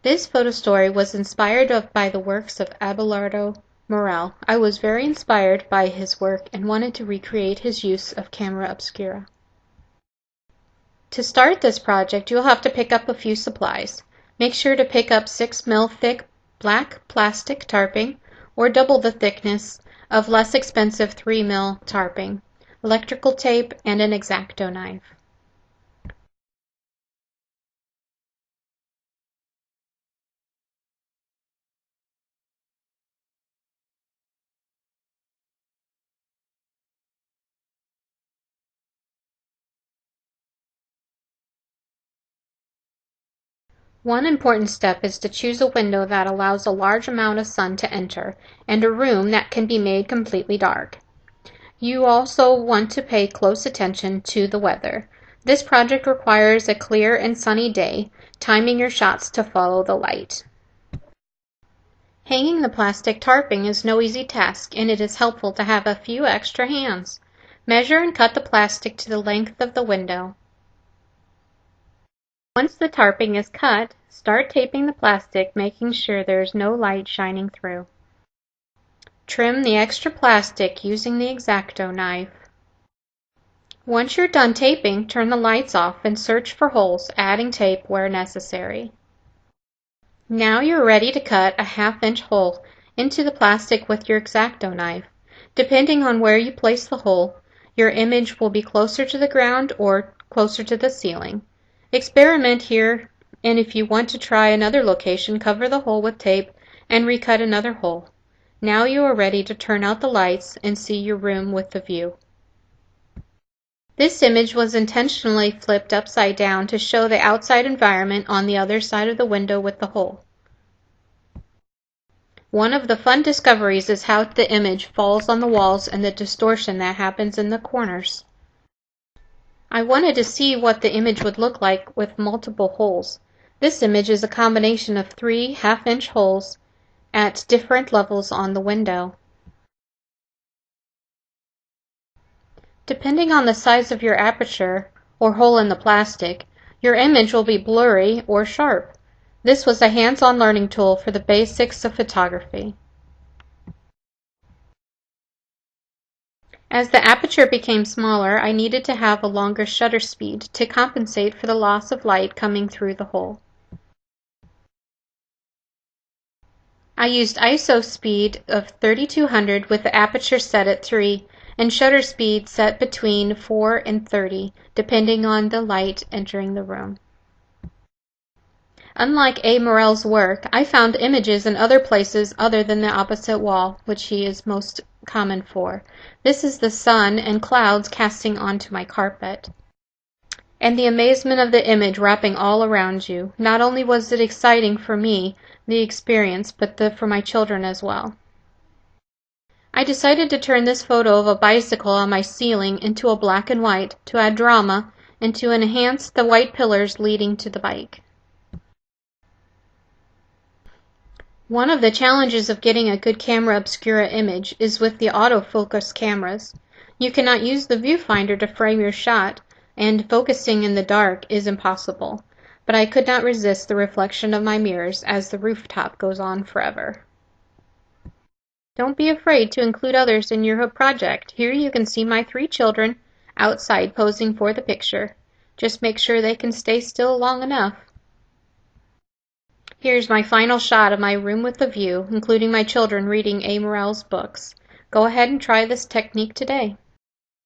This photo story was inspired by the works of Abelardo Morel. I was very inspired by his work and wanted to recreate his use of camera obscura. To start this project, you'll have to pick up a few supplies. Make sure to pick up 6mm thick black plastic tarping, or double the thickness of less expensive 3mm tarping, electrical tape, and an X-Acto knife. One important step is to choose a window that allows a large amount of sun to enter, and a room that can be made completely dark. You also want to pay close attention to the weather. This project requires a clear and sunny day, timing your shots to follow the light. Hanging the plastic tarping is no easy task, and it is helpful to have a few extra hands. Measure and cut the plastic to the length of the window. Once the tarping is cut, start taping the plastic, making sure there is no light shining through. Trim the extra plastic using the X-Acto knife. Once you're done taping, turn the lights off and search for holes, adding tape where necessary. Now you're ready to cut a 1/2-inch hole into the plastic with your X-Acto knife. Depending on where you place the hole, your image will be closer to the ground or closer to the ceiling. Experiment here, and if you want to try another location, cover the hole with tape and recut another hole. Now you are ready to turn out the lights and see your room with the view. This image was intentionally flipped upside down to show the outside environment on the other side of the window with the hole. One of the fun discoveries is how the image falls on the walls and the distortion that happens in the corners. I wanted to see what the image would look like with multiple holes. This image is a combination of 3 1/2-inch holes at different levels on the window. Depending on the size of your aperture or hole in the plastic, your image will be blurry or sharp. This was a hands-on learning tool for the basics of photography. As the aperture became smaller, I needed to have a longer shutter speed to compensate for the loss of light coming through the hole. I used ISO speed of 3200 with the aperture set at 3 and shutter speed set between 4 and 30, depending on the light entering the room. Unlike A. Morel's work, I found images in other places other than the opposite wall, which he is most common for. This is the sun and clouds casting onto my carpet, and the amazement of the image wrapping all around you. Not only was it exciting for me, the experience, but for my children as well. I decided to turn this photo of a bicycle on my ceiling into a black and white to add drama and to enhance the white pillars leading to the bike. One of the challenges of getting a good camera obscura image is with the autofocus cameras. You cannot use the viewfinder to frame your shot, and focusing in the dark is impossible. But I could not resist the reflection of my mirrors as the rooftop goes on forever. Don't be afraid to include others in your project. Here you can see my 3 children outside posing for the picture. Just make sure they can stay still long enough. Here's my final shot of my room with the view, including my children reading A. Morel's books. Go ahead and try this technique today.